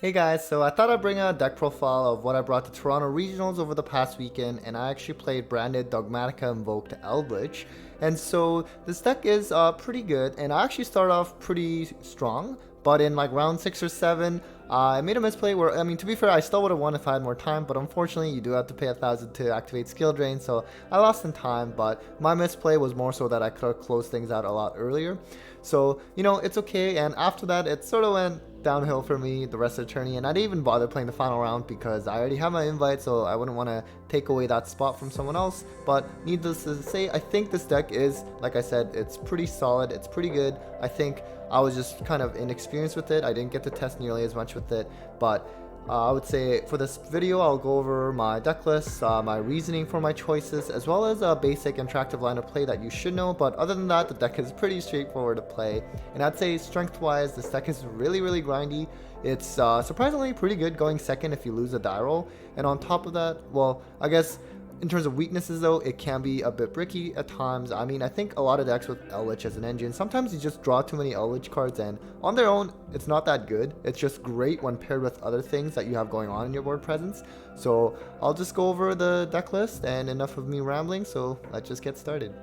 Hey guys, so I thought I'd bring a deck profile of what I brought to Toronto Regionals over the past weekend, and I actually played branded Dogmatika Invoked Eldlich. And so this deck is pretty good, and I actually started off pretty strong, but in like round 6 or 7, I made a misplay where, I mean, to be fair, I still would have won if I had more time, but unfortunately you do have to pay 1,000 to activate skill drain, so I lost in time, but my misplay was more so that I could have closed things out a lot earlier. So, it's okay, and after that, it sort of went downhill for me the rest of the tourney, and I didn't even bother playing the final round because I already have my invite, so I wouldn't want to take away that spot from someone else. But needless to say, I think this deck is, like I said, it's pretty solid, it's pretty good. I think I was just kind of inexperienced with it. I didn't get to test nearly as much with it, but I would say for this video I'll go over my deck list, my reasoning for my choices, as well as a basic interactive line of play that you should know. But other than that, the deck is pretty straightforward to play, and I'd say strength wise this deck is really grindy. It's surprisingly pretty good going second if you lose a die roll, and on top of that, well, I guess in terms of weaknesses though, it can be a bit bricky at times. I mean, I think a lot of decks with Eldlich as an engine, sometimes you just draw too many Eldlich cards, and on their own, it's not that good. It's just great when paired with other things that you have going on in your board presence. So I'll just go over the deck list, and enough of me rambling, so let's just get started.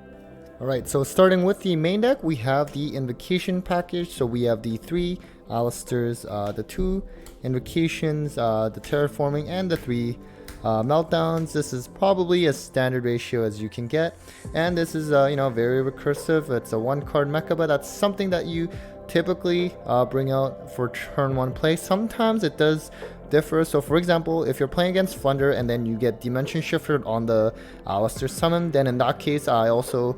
Alright, so starting with the main deck, we have the Invocation package. So we have the 3 Alistairs, the 2 Invocations, the Terraforming, and the 3 meltdowns. This is probably as standard ratio as you can get, and this is very recursive. It's a 1-card mecha, but that's something that you typically bring out for turn 1 play. Sometimes it does differ. So for example, if you're playing against Flunder and then you get Dimension Shifted on the Alistair summon, then in that case I also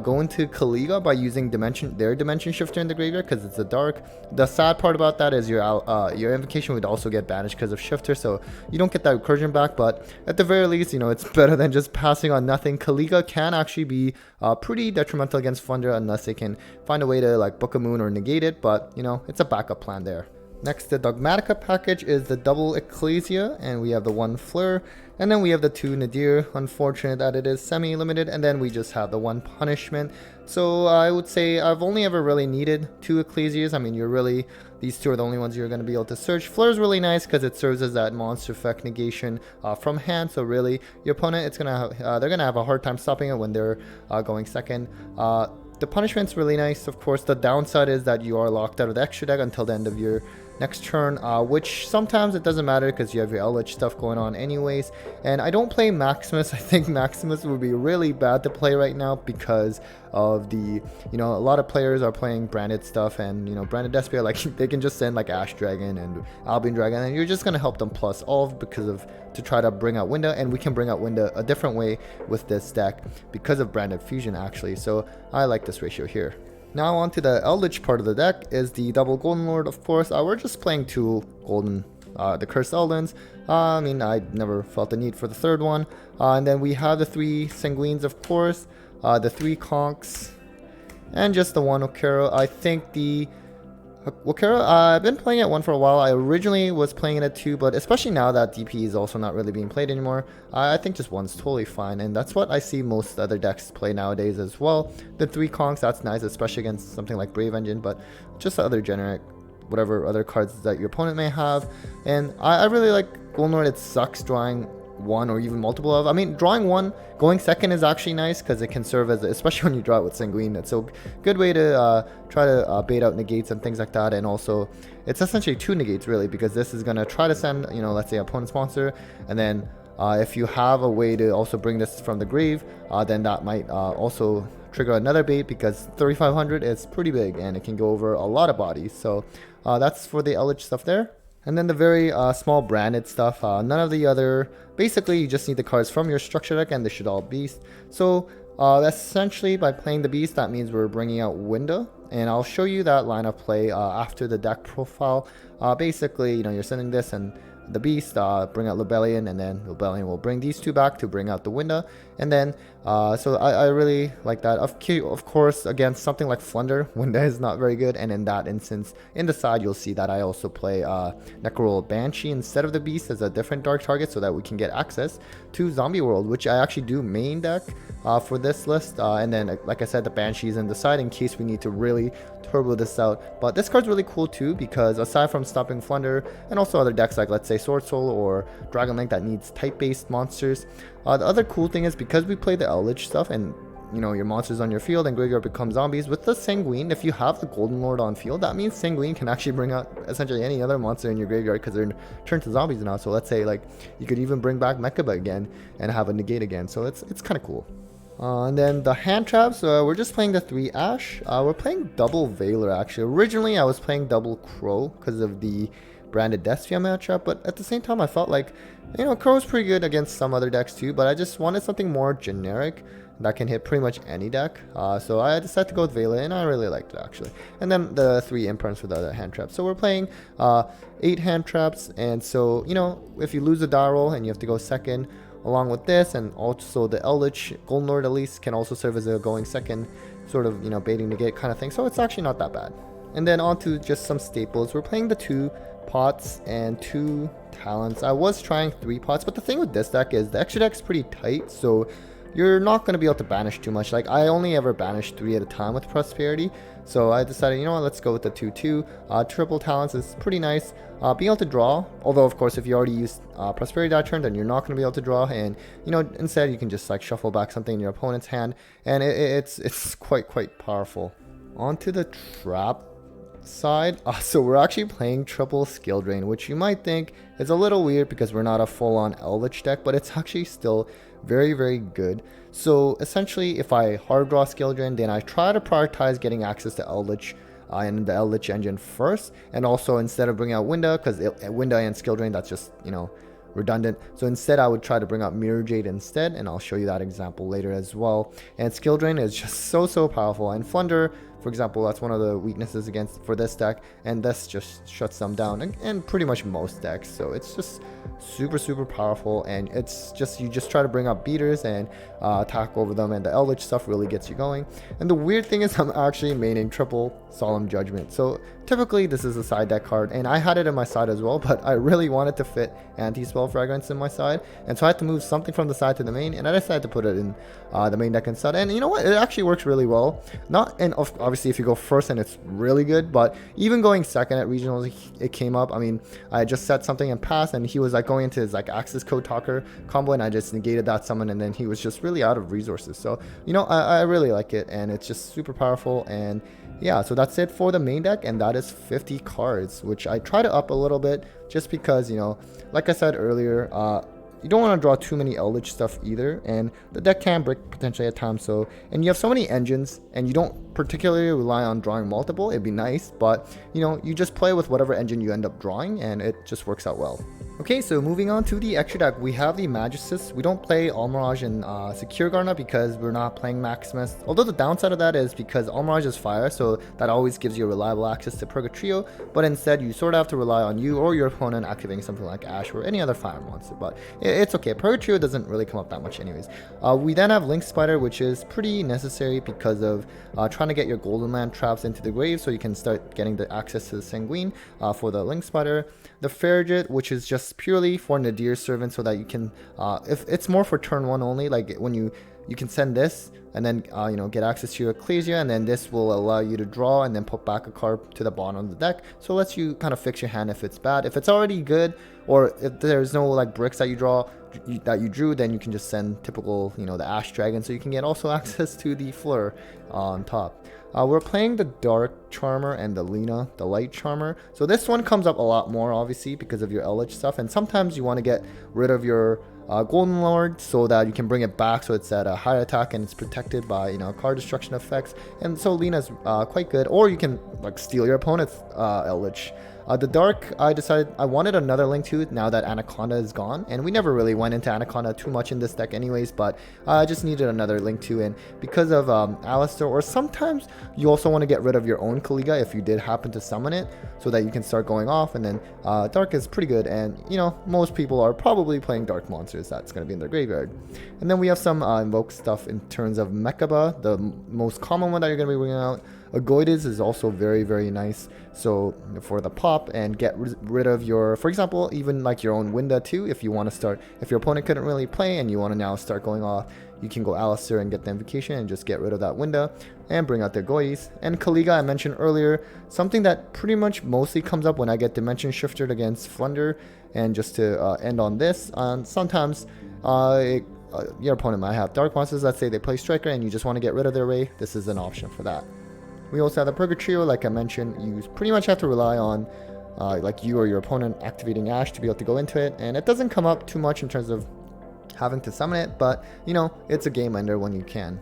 go into Kaliga by using their Dimension Shifter in the graveyard because it's a dark. The sad part about that is your Invocation would also get banished because of Shifter, so you don't get that recursion back, but at the very least, it's better than just passing on nothing. Kaliga can actually be pretty detrimental against Flunder unless they can find a way to like Book a Moon or negate it, but it's a backup plan there. Next, the Dogmatika package is the double Ecclesia, and we have the 1 Fleur, and then we have the 2 Nadir. Unfortunate that it is semi-limited, and then we just have the 1 Punishment. So I would say I've only ever really needed 2 Ecclesias. I mean, these 2 are the only ones you're going to be able to search. Fleur is really nice because it serves as that monster effect negation from hand. So really, your opponent, they're gonna have a hard time stopping it when they're going second. The punishment's really nice. Of course, the downside is that you are locked out of the extra deck until the end of your next turn, which sometimes it doesn't matter because you have your Eldlich stuff going on anyways. And I don't play Maximus. I think Maximus would be really bad to play right now because of the, a lot of players are playing branded stuff, and branded Despia, like they can just send like Ash Dragon and Albion Dragon, and you're just gonna help them plus all to try to bring out Winda, and we can bring out Winda a different way with this deck because of branded fusion actually. So I like this ratio here. Now on to the Eldlich part of the deck is the double Golden Lord, of course. We're just playing 2 golden, the Cursed Eldens. I mean, I never felt the need for the 3rd one. And then we have the 3 Sanguines, of course, the 3 Conks, and just the 1 Okero. I think the Okero, I've been playing at 1 for a while. I originally was playing it at 2, but especially now that DP is also not really being played anymore, I think just 1's totally fine, and that's what I see most other decks play nowadays as well. The 3 Conks, that's nice, especially against something like Brave Engine, but just the other generic, whatever other cards that your opponent may have. And I really like Golden Lord. It sucks drawing 1 or even multiple of. I mean, drawing 1 going second is actually nice because it can serve as, especially when you draw it with Sanguine, it's a good way to try to bait out negates and things like that. And also it's essentially 2 negates really, because this is going to try to send, let's say opponent's monster, and then if you have a way to also bring this from the grave, then that might also trigger another bait, because 3500 is pretty big and it can go over a lot of bodies. So that's for the Eldlich stuff there. And then the very small branded stuff, none of the other, basically you just need the cards from your structure deck and they should all beast. So essentially by playing the beast, that means we're bringing out Winda, and I'll show you that line of play after the deck profile. Basically, you're sending this and the beast, bring out Lebellion, and then Lebellion will bring these 2 back to bring out the Winda. And then so I really like that. Of course, against something like Flunder, Winda is not very good, and in that instance in the side you'll see that I also play Necroral Banshee instead of the beast as a different dark target, so that we can get access to Zombie World, which I actually do main deck for this list. And then like I said, the Banshees in the side in case we need to really turbo this out. But this card's really cool too, because aside from stopping Flunder and also other decks like, let's say, Sword Soul or Dragon Link that needs type-based monsters, the other cool thing is because we play the Eldlich stuff and your monsters on your field and graveyard become zombies, with the Sanguine, if you have the Golden Lord on field, that means Sanguine can actually bring out essentially any other monster in your graveyard because they're turned to zombies now. So let's say like you could even bring back Mechaba again and have a negate again. So it's kind of cool. And then the hand traps, we're just playing the 3 Ash. We're playing double Veiler actually. Originally I was playing double Crow because of the Branded Despia matchup, but at the same time I felt like, Crow's pretty good against some other decks too, but I just wanted something more generic that can hit pretty much any deck. So I decided to go with Veiler, and I really liked it actually. And then the 3 imprints for the other hand traps. So we're playing 8 hand traps, and so if you lose a die roll and you have to go second, along with this, and also the Eldlich Golden Lord at least can also serve as a going second, sort of baiting negate kind of thing. So it's actually not that bad. And then on to just some staples. We're playing the 2 pots and 2 talents. I was trying 3 pots, but the thing with this deck is the extra deck's pretty tight, so you're not going to be able to banish too much. Like, I only ever banish 3 at a time with Prosperity, so I decided, let's go with the 2-2. Triple talents is pretty nice. Being able to draw, although of course if you already used Prosperity that turn, then you're not going to be able to draw, and instead you can just like shuffle back something in your opponent's hand, and it's quite powerful. On to the trap side. So we're actually playing triple skill drain, which you might think is a little weird because we're not a full-on Eldlich deck, but it's actually still very good. So essentially, if I hard draw skill drain, then I try to prioritize getting access to Eldlich and the Eldlich engine first, and also instead of bringing out Winda, because Winda and skill drain, that's just redundant. So instead I would try to bring out Mirror Jade instead, and I'll show you that example later as well. And skill drain is just so powerful, and Flunder, for example, that's one of the weaknesses for this deck, and this just shuts them down, and pretty much most decks. So it's just super powerful, and it's just, you just try to bring up beaters and attack over them, and the Eldlich stuff really gets you going. And the weird thing is I'm actually maining triple Solemn Judgment. So typically this is a side deck card, and I had it in my side as well, but I really wanted to fit Anti-Spell Fragrance in my side, and so I had to move something from the side to the main, and I decided to put it in the main deck instead. And you know what, it actually works really well. Obviously if you go first, and it's really good, but even going second at regionals, it came up. I mean, I just set something and passed, and he was like going into his like Access Code Talker combo, and I just negated that summon, and then he was just really out of resources. So I really like it, and it's just super powerful. And yeah, so that's it for the main deck, and that is 50 cards, which I try to up a little bit just because, like I said earlier, you don't want to draw too many Eldlich stuff either, and the deck can break potentially at times. So, and you have so many engines, and you don't particularly rely on drawing multiple. It'd be nice, but you just play with whatever engine you end up drawing, and it just works out well. Okay, so moving on to the extra deck, we have the Magistus. We don't play Almirage and Secure Garner because we're not playing Maximus. Although the downside of that is because Almirage is fire, so that always gives you reliable access to Purgatrio, but instead you sort of have to rely on you or your opponent activating something like Ash or any other fire monster. But it's okay, Purgatrio doesn't really come up that much anyways. We then have Link Spider, which is pretty necessary because of trying to get your Golden Land traps into the grave so you can start getting the access to the Sanguine for the Link Spider. The Farragut, which is just purely for Nadir's Servant, so that you can, if it's more for turn 1 only, like when you can send this and then get access to your Ecclesia, and then this will allow you to draw and then put back a card to the bottom of the deck. So it lets you kind of fix your hand if it's bad. If it's already good, or if there's no like bricks that you drew, then you can just send typical the Ash Dragon, so you can get also access to the Fleur on top. We're playing the Dark Charmer and the Lina, the Light Charmer. So this one comes up a lot more, obviously, because of your Eldlich stuff. And sometimes you want to get rid of your Golden Lord so that you can bring it back so it's at a higher attack and it's protected by card destruction effects. And so Lina's quite good. Or you can like steal your opponent's Eldlich. The Dark, I decided I wanted another Link to now that Anaconda is gone, and we never really went into Anaconda too much in this deck anyways, but I just needed another Link to, and because of Alistair, or sometimes you also want to get rid of your own Kaliga if you did happen to summon it, so that you can start going off, and then Dark is pretty good, and most people are probably playing Dark monsters that's going to be in their graveyard. And then we have some Invoke stuff in terms of Mechaba, the most common one that you're going to be bringing out. Avoidance is also very nice. So for the pop and get rid of your, for example, even like your own window too. If you want to start, if your opponent couldn't really play and you want to now start going off, you can go Alistair and get the invocation and just get rid of that window and bring out their Goyis. And Kaliga, I mentioned earlier, something that pretty much mostly comes up when I get Dimension Shifted against Flunder. And just to end on this, sometimes your opponent might have Dark Monsters. Let's say they play Striker and you just want to get rid of their Ray. This is an option for that. We also have the Purgatrio. Like I mentioned, you pretty much have to rely on like you or your opponent activating Ash to be able to go into it. And it doesn't come up too much in terms of having to summon it, but you know, it's a game ender when you can.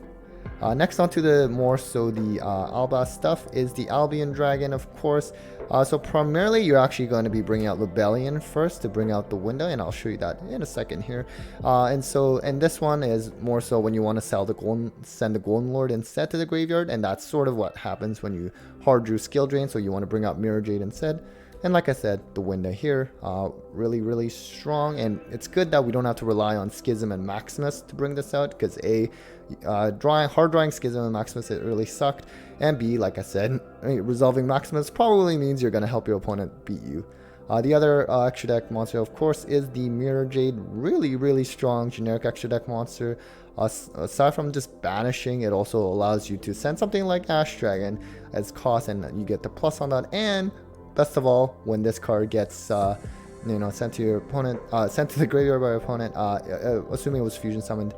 Next on to the more so the Alba stuff is the Albion Dragon, of course. So primarily you're actually going to be bringing out Rebellion first to bring out the window, and I'll show you that in a second here. And this one is more so when you want to send the Golden Lord instead to the graveyard, and that's sort of what happens when you hard drew Skill Drain, so you want to bring out Mirror Jade instead. And like I said, the window here, really strong, and it's good that we don't have to rely on Schism and Maximus to bring this out, because hard drawing Schism and Maximus, it really sucked, and B, like I said, resolving Maximus probably means you're going to help your opponent beat you. The other extra deck monster, of course, is the Mirror Jade, really strong generic extra deck monster. Aside from just banishing, it also allows you to send something like Ash Dragon as cost, and you get the plus on that, and best of all, when this card gets sent to your opponent, sent to the graveyard by your opponent, assuming it was fusion summoned,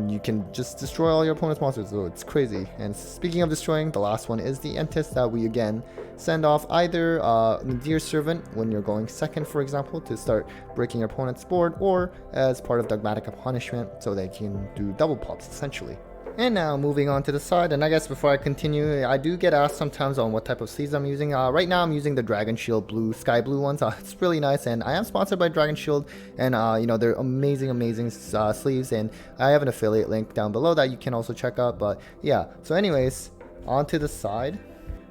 you can just destroy all your opponent's monsters. So it's crazy. And speaking of destroying, the last one is the Entis that we again send off either Nadir Servant when you're going second, for example, to start breaking your opponent's board, or as part of Dogmatika punishment, so they can do double pops essentially. And now moving on to the side, and I guess before I continue, I do get asked sometimes on what type of sleeves I'm using. Right now I'm using the Dragon Shield blue, sky blue ones. It's really nice, and I am sponsored by Dragon Shield, and they're amazing sleeves, and I have an affiliate link down below that you can also check out. But yeah, so anyways, on to the side.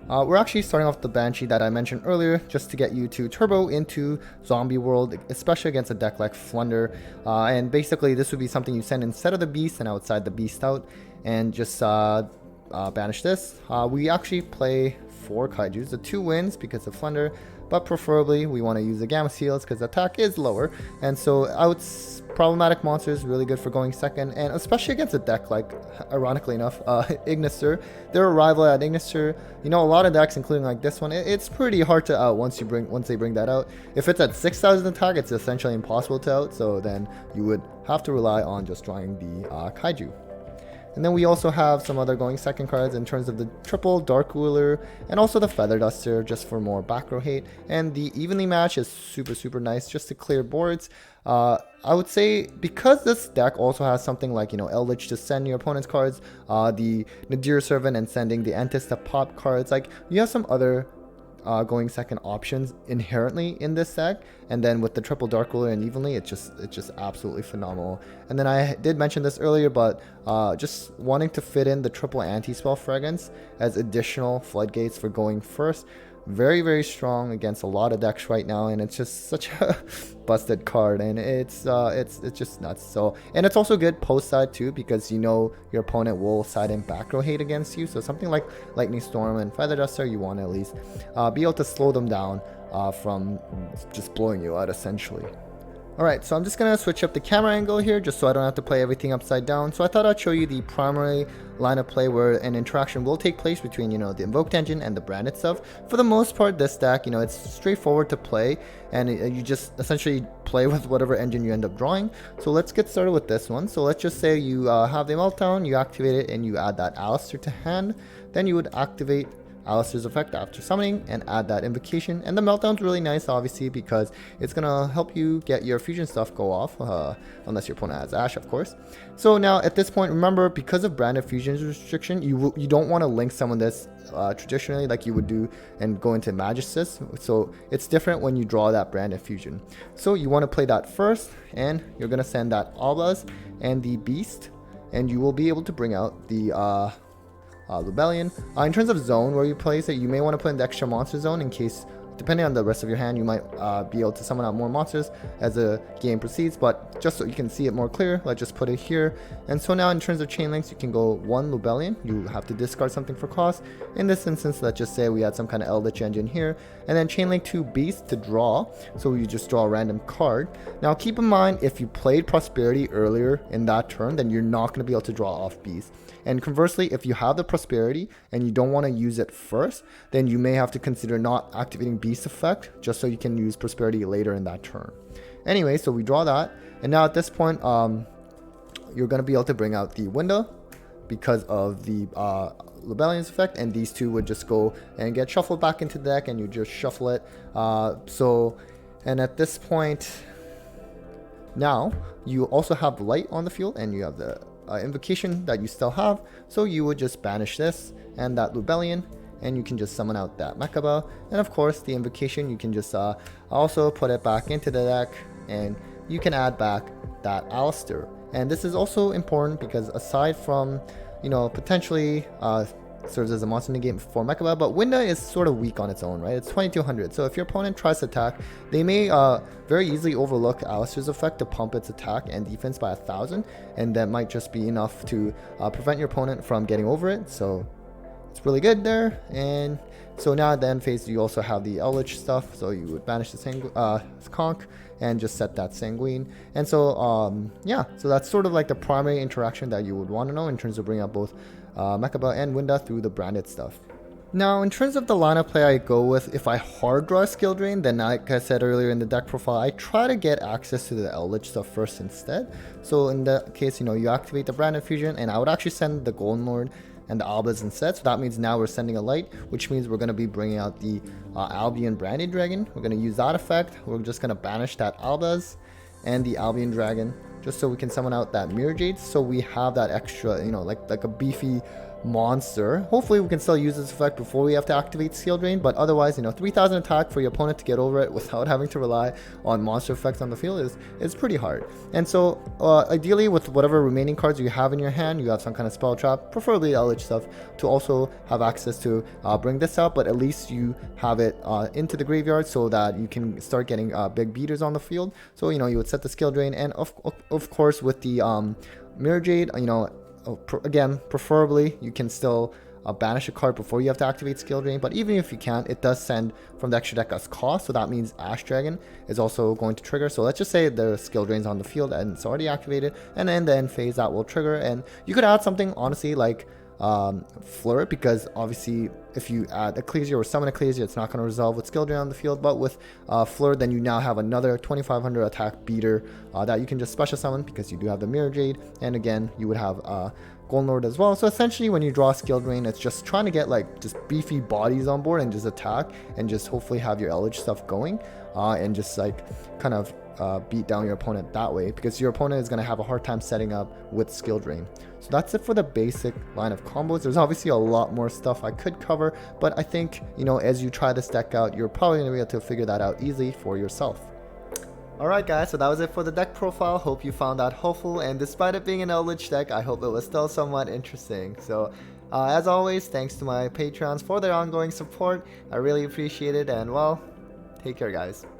We're actually starting off the Banshee that I mentioned earlier, just to get you to turbo into Zombie World, especially against a deck like Flunder. And basically this would be something you send instead of the Beast and outside the Beast out, and just banish this. We actually play 4 Kaijus, the 2 wins because of Flunder, but preferably we want to use the Gamma Seals because attack is lower, and so problematic monsters, really good for going second, and especially against a deck like, ironically enough, Ignister. They're a rival at Ignister. You know, a lot of decks, including like this one, it's pretty hard to out once they bring that out. If it's at 6,000 attack, it's essentially impossible to out, so then you would have to rely on just drawing the Kaiju. And then we also have some other going second cards in terms of the triple Dark Ruler and also the Feather Duster, just for more back row hate. And the Evenly Match is super nice just to clear boards. I would say because this deck also has something like, Eldlich to send your opponent's cards, the Nadir Servant and sending the Entis to pop cards, like you have some other going second options inherently in this deck, and then with the triple Dark Ruler and Evenly, it's just absolutely phenomenal. And then I did mention this earlier, but just wanting to fit in the triple anti-spell Fragrance as additional floodgates for going first. Very strong against a lot of decks right now, and it's just such a busted card, and it's just nuts. So, and it's also good post side too, because your opponent will side in back row hate against you. So something like Lightning Storm and Feather Duster, you want to at least be able to slow them down from just blowing you out essentially. Alright, so I'm just going to switch up the camera angle here just so I don't have to play everything upside down. So I thought I'd show you the primary line of play where an interaction will take place between, the Invoked engine and the branded stuff. For the most part, this deck, it's straightforward to play, and you just essentially play with whatever engine you end up drawing. So let's get started with this one. So let's just say you have the Meltdown, you activate it, and you add that Alistair to hand. Then you would activate Alistair's effect after summoning and add that invocation, and the Meltdown's really nice obviously because it's gonna help you get your fusion stuff go off, unless your opponent has Ash, of course. So now at this point, remember, because of branded fusions restriction, you don't want to link summon this traditionally like you would do and go into Magistus. So it's different when you draw that branded fusion. So you want to play that first, and you're gonna send that Albaz and the Beast, and you will be able to bring out the Rebellion. In terms of zone where you place it, you may want to put in the extra monster zone in case depending on the rest of your hand, you might be able to summon out more monsters as the game proceeds, but just so you can see it more clear, let's just put it here. And so now in terms of chain links, you can go 1 Lubellion. You have to discard something for cost. In this instance, let's just say we had some kind of Eldlich engine here, and then chain link 2 Beast to draw, so you just draw a random card. Now keep in mind, if you played Prosperity earlier in that turn, then you're not going to be able to draw off Beast. And conversely, if you have the Prosperity and you don't want to use it first, then you may have to consider not activating Beast effect just so you can use Prosperity later in that turn. Anyway, so we draw that, and now at this point, you're going to be able to bring out the window because of the Lubellion's effect, and these two would just go and get shuffled back into the deck, and you just shuffle it. And at this point, now you also have light on the field, and you have the invocation that you still have, so you would just banish this and that Lubellion, and you can just summon out that Mechaba, and of course the invocation you can just also put it back into the deck, and you can add back that Alistair. And this is also important because aside from, you know, potentially serves as a monster in the game for Mechaba, but Winda is sort of weak on its own, right? It's 2200, so if your opponent tries to attack, they may very easily overlook Alistair's effect to pump its attack and defense by 1000, and that might just be enough to prevent your opponent from getting over it. So it's really good there. And so now at the end phase, you also have the Eldlich stuff, so you would banish the Conch and just set that Sanguine. And so yeah, so that's sort of like the primary interaction that you would want to know in terms of bringing up both Mechaba and Winda through the branded stuff. Now, in terms of the lineup play I go with, if I hard draw a skill drain, then like I said earlier in the deck profile, I try to get access to the Eldlich stuff first instead. So in that case, you know, you activate the branded fusion, and I would actually send the Golden Lord and the Albas instead. So that means now we're sending a light, which means we're going to be bringing out the Albion Branded Dragon. We're going to use that effect. We're just going to banish that Albas and the Albion Dragon, just so we can summon out that Mirror Jade, so we have that extra, you know, like a beefy monster. Hopefully we can still use this effect before we have to activate Skill Drain, but otherwise, you know, 3000 attack for your opponent to get over it without having to rely on monster effects on the field is pretty hard. And so ideally, with whatever remaining cards you have in your hand, you have some kind of spell trap, preferably Eldlich stuff, to also have access to bring this out, but at least you have it into the graveyard so that you can start getting big beaters on the field. So, you know, you would set the Skill Drain, and of course with the Mirror Jade, you know, again, preferably you can still banish a card before you have to activate Skill Drain, but even if you can't, it does send from the extra deck as cost, so that means Ash Dragon is also going to trigger. So let's just say the Skill Drain's on the field and it's already activated, and then the end phase that will trigger, and you could add something honestly like Flirt, because obviously if you add Ecclesia or summon Ecclesia, it's not going to resolve with Skill Drain on the field, but with Flirt, then you now have another 2500 attack beater that you can just special summon because you do have the Mirror Jade, and again you would have Golden Lord as well. So essentially when you draw Skill Drain, it's just trying to get like just beefy bodies on board and just attack and just hopefully have your Eldlich stuff going and just like kind of beat down your opponent that way, because your opponent is going to have a hard time setting up with Skill Drain. So that's it for the basic line of combos. There's obviously a lot more stuff I could cover, but I think, you know, as you try this deck out, you're probably going to be able to figure that out easily for yourself. Alright guys, so that was it for the deck profile. Hope you found that helpful, and despite it being an Eldlich deck, I hope it was still somewhat interesting. So as always, thanks to my Patreons for their ongoing support. I really appreciate it, and well, take care guys.